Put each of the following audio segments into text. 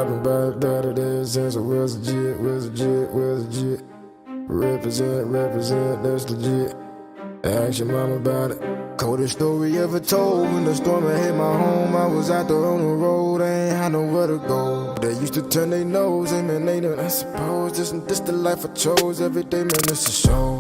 Rapping about that it is since I was legit. Represent, that's legit. Ask your mom about it. Coldest story ever told. When the storm had hit my home, I was out there on the road, I ain't had nowhere to go. They used to turn their nose, and man, they done, I suppose. This the life I chose. Every day, man, it's a show.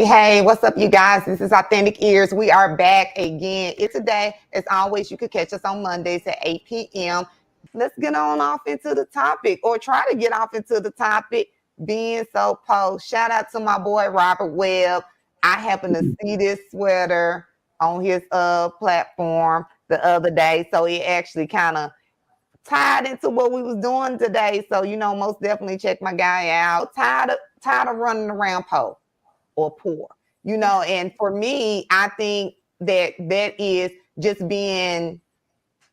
Hey, what's up, you guys? This is Authentic Ears. We are back again. It's today, as always, you can catch us on Mondays at 8 p.m. Let's get on off into the topic, or try to get off into the topic, being so post. Shout out to my boy, Robert Webb. I happened to see this sweater on his platform the other day, so it actually kind of tied into what we was doing today. So, most definitely check my guy out. Tired of running around post or poor, and for me, I think that is just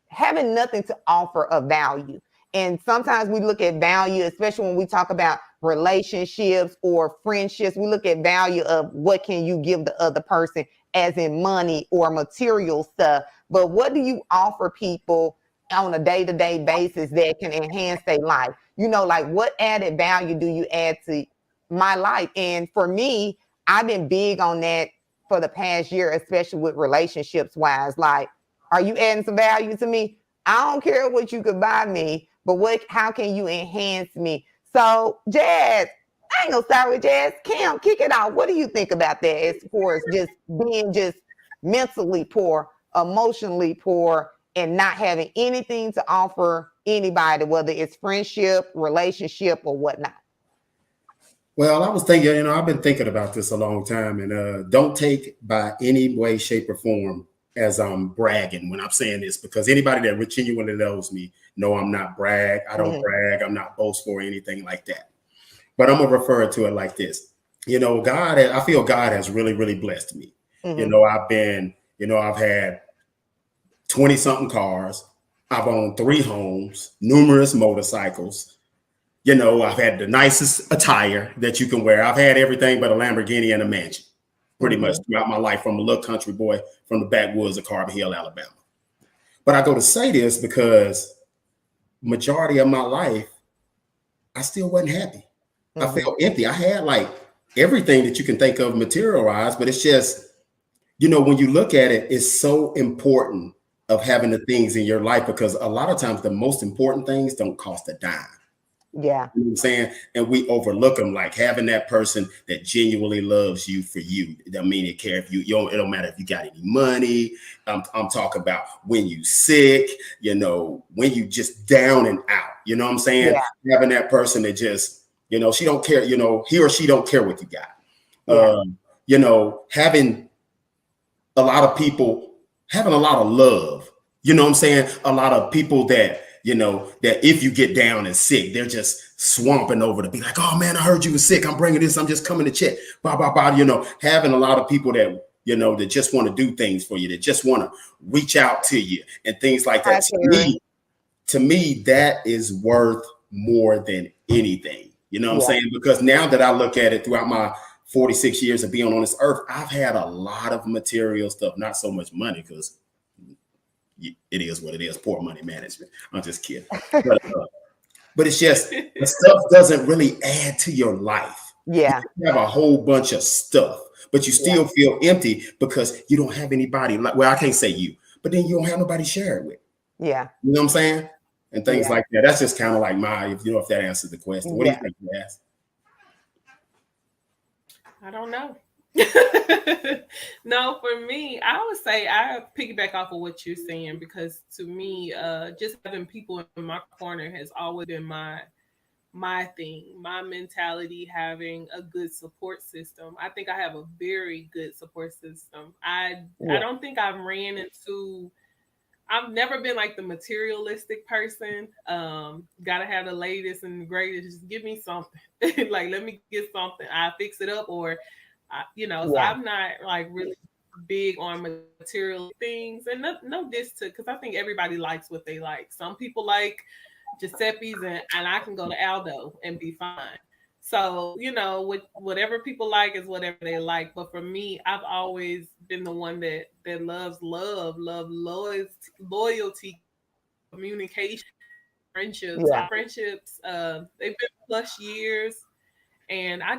having nothing to offer of value. And sometimes we look at value, especially when we talk about relationships or friendships, we look at value of what can you give the other person, as in money or material stuff. But what do you offer people on a day-to-day basis that can enhance their life? Like, what added value do you add to my life? And for me, I've been big on that for the past year, especially with relationships wise. Like, are you adding some value to me? I don't care what you could buy me, but how can you enhance me? So, Jazz, I ain't gonna start with Jazz. Cam, kick it out. What do you think about that as far as just being just mentally poor, emotionally poor, and not having anything to offer anybody, whether it's friendship, relationship, or whatnot? Well, I was thinking, I've been thinking about this a long time, and don't take by any way, shape, or form as I'm bragging when I'm saying this, because anybody that genuinely knows me know I'm not brag. I don't brag. I'm not boastful or anything like that. But I'm gonna refer to it like this. I feel God has really, really blessed me. I've had 20 something cars. I've owned 3 homes, numerous motorcycles. I've had the nicest attire that you can wear. I've had everything but a Lamborghini and a mansion pretty much throughout my life, from a little country boy from the backwoods of Carbon Hill, Alabama. But I go to say this because majority of my life, I still wasn't happy. I felt empty. I had like everything that you can think of materialized, but it's just, when you look at it, it's so important of having the things in your life, because a lot of times the most important things don't cost a dime. Yeah. You know what I'm saying? And we overlook them, like having that person that genuinely loves you for you. It don't mean it care if it don't matter if you got any money. I'm talking about when you sick, when you just down and out. You know what I'm saying? Yeah. Having that person that just, she don't care, he or she don't care what you got. Yeah. Having a lot of people, having a lot of love. You know what I'm saying? A lot of people that, that if you get down and sick, they're just swamping over to be like, oh man, I heard you were sick. I'm bringing this. I'm just coming to check. Blah, blah, blah. Having a lot of people that, that just want to do things for you, that just want to reach out to you and things like that. To me, that is worth more than anything. You know what I'm saying? Because now that I look at it throughout my 46 years of being on this earth, I've had a lot of material stuff, not so much money, because it is what it is, poor money management. I'm just kidding. But it's just, the stuff doesn't really add to your life. Yeah. You have a whole bunch of stuff, but you still feel empty because you don't have anybody. I can't say you, but then you don't have nobody to share it with. Yeah. You know what I'm saying? And things like that. That's just kind of like if that answers the question. What do you think, Jazz? I don't know. No, for me, I would say I piggyback off of what you're saying, because to me, just having people in my corner has always been my thing, my mentality, having a good support system. I think I have a very good support system. I don't think I've ran into I've never been like the materialistic person. Gotta have the latest and the greatest. Just give me something. Like, let me get something. I fix it up, or So Yeah. I'm not like really big on material things, and no diss to, because I think everybody likes what they like. Some people like Giuseppe's, and I can go to Aldo and be fine. So, whatever people like is whatever they like. But for me, I've always been the one that loves love, loyalty, communication, friendships. Yeah. Our friendships, they've been plus years. And I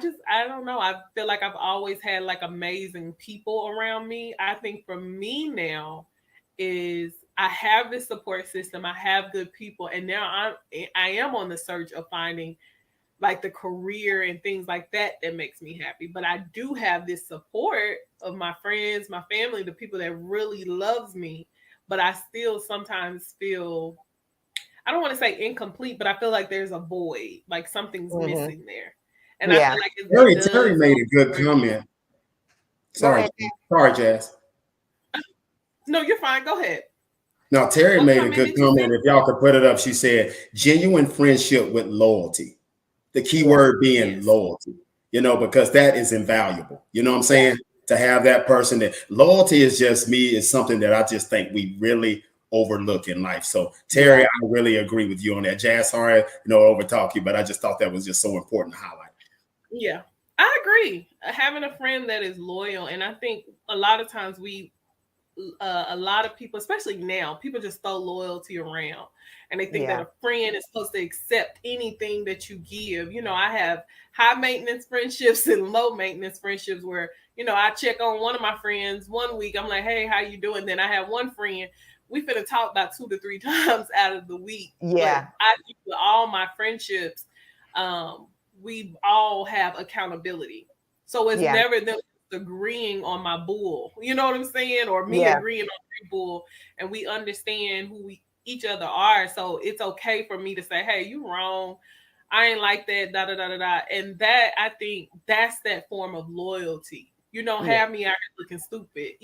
don't know. I feel like I've always had like amazing people around me. I think for me now is I have this support system. I have good people, and now I am on the search of finding like the career and things like that makes me happy. But I do have this support of my friends, my family, the people that really loves me. But I still sometimes feel, I don't want to say incomplete, but I feel like there's a void, like something's Hmm. missing there. And I Yeah. feel like it Terry does. made a good comment. Go Sorry, ahead. sorry, Jazz. No, you're fine. Go ahead. Now, Terry What made a comment good did you say? comment. If y'all could put it up, she said, genuine friendship with loyalty. The key Yeah. word being Yes. loyalty, because that is invaluable. You know what I'm Yeah. saying? To have that person, that loyalty is just me, is something that I just think we really overlook in life. So, Terry, Yeah. I really agree with you on that. Jazz, sorry, overtalk you, but I just thought that was just so important to highlight. Yeah, I agree. Having a friend that is loyal, and I think a lot of times a lot of people, especially now, people just throw loyalty around, and they think that Yeah. a friend is supposed to accept anything that you give. I have high maintenance friendships and low maintenance friendships where I check on one of my friends one week. I'm like, hey, how you doing? Then I have one friend. We finna talk about 2 to 3 times out of the week. But Yeah. I think with all my friendships, we all have accountability. So it's Yeah. never them agreeing on my bull. You know what I'm saying? Or me Yeah. agreeing on their bull. And we understand who we each other are. So it's okay for me to say, hey, you wrong. I ain't like that, da da da da da. And that, I think that's that form of loyalty. You don't Yeah. have me out here looking stupid.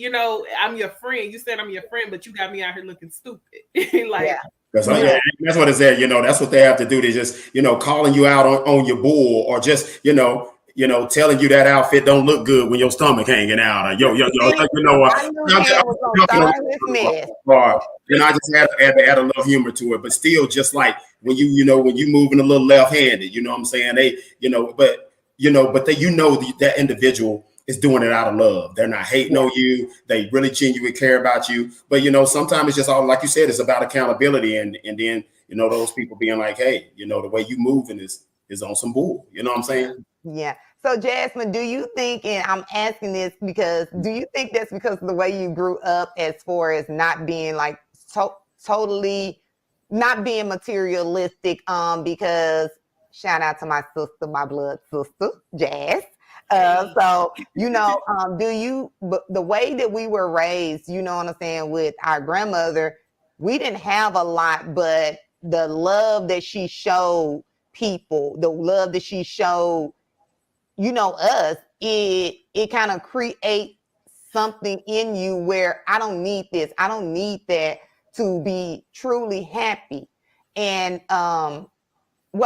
I'm your friend. You said I'm your friend, but you got me out here looking stupid. Yeah. Like, That's, Yeah. that's what it's there. That's what they have to do. They just, calling you out on your bull, or just, telling you that outfit don't look good when your stomach hanging out. Or, See, I knew I'm Dan was gonna start this mess. I just had to add a little humor to it. But still, just like when when you moving a little left-handed, you know what I'm saying? They, but that individual is doing it out of love. They're not hating Yeah. on you. They really genuinely care about you. But sometimes it's just all, like you said, it's about accountability, and then those people being like, hey, the way you moving is on some bull. You know what I'm saying? Yeah. So, Jasmine, do you think, and I'm asking this because, do you think that's because of the way you grew up, as far as not being like totally not being materialistic? Because shout out to my sister, my blood sister, Jazz. So, but the way that we were raised, you know what I'm saying, with our grandmother, we didn't have a lot, but the love that she showed people, the love that she showed, us, it kind of creates something in you where I don't need this, I don't need that to be truly happy. And well,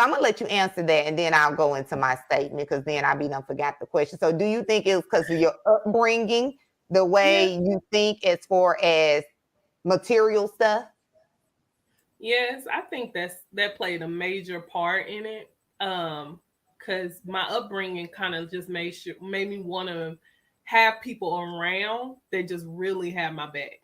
I'm gonna let you answer that, and then I'll go into my statement, because then I be done forgot the question. So, do you think it's because of your upbringing, the yeah. way you think as far as material stuff? Yes, I think that played a major part in it. Because my upbringing kind of just made me want to have people around that just really have my back.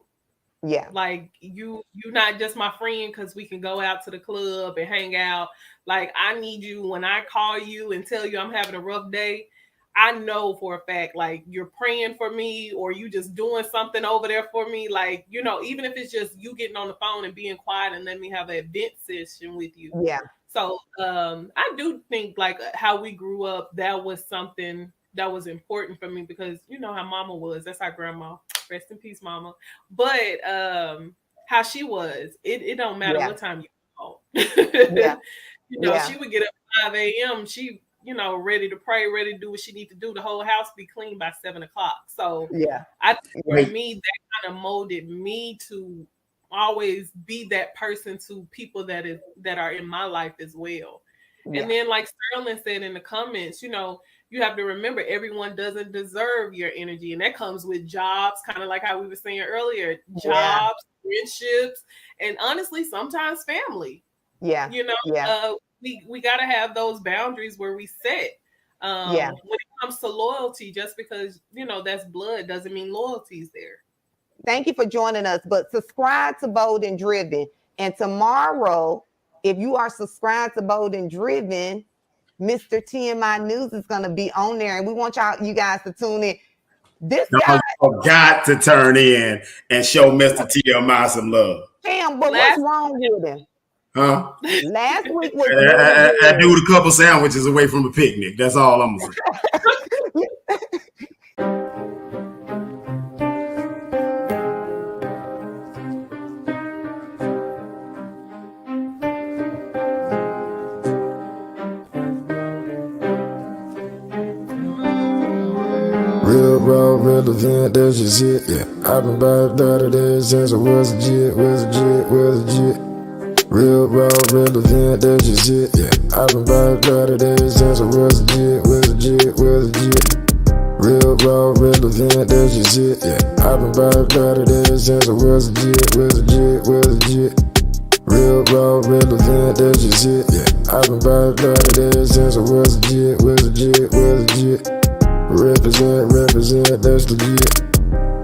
Yeah. Like, you're not just my friend because we can go out to the club and hang out. Like, I need you when I call you and tell you I'm having a rough day. I know for a fact, like, you're praying for me, or you just doing something over there for me. Like, even if it's just you getting on the phone and being quiet and let me have a vent session with you. Yeah. So I do think, like, how we grew up, that was something that was important for me, because you know how mama was. That's our grandma. Rest in peace, mama. But how she was, it don't matter Yeah. what time you call. Yeah. Yeah. She would get up at 5 a.m. She, ready to pray, ready to do what she need to do. The whole house be clean by 7 o'clock. So Yeah. I think for Yeah. Hey, me, that kind of molded me to always be that person to people that are in my life as well. Yeah. And then, like Sterling said in the comments, you know, you have to remember everyone doesn't deserve your energy, and that comes with jobs, kind of like how we were saying earlier, jobs, friendships, and honestly, sometimes family. Yeah. You know, we got to have those boundaries where we set. When it comes to loyalty, just because, you know, that's blood doesn't mean loyalty's there. Thank you for joining us. But subscribe to Bold and Driven. And tomorrow, if you are subscribed to Bold and Driven, Mr. TMI News is going to be on there. And we want you guys to tune in. This guy got to turn in and show Mr. TMI some love. Damn, but what's wrong with him? Huh? Last week was I do a couple sandwiches away from the picnic. That's all I'm gonna say. Real raw, relevant, that's just it, yeah. I've been by 30 days since I was legit. Real raw, relevant, that's just it, yeah. I've been by 30 days since I was legit. Real raw, relevant, that's just it, yeah. I've been by 30 days since I was legit. Real raw, relevant, that's just it, yeah. I've been by 30 days since I was legit. Represent, that's legit.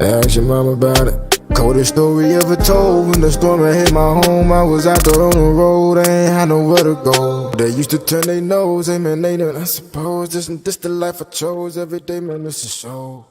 Ask your mama about it. Coldest story ever told. When the storm had hit my home, I was out there on the road, I ain't had nowhere to go. They used to turn their nose, hey man, they done, I suppose this the life I chose. Every day, man, this is so.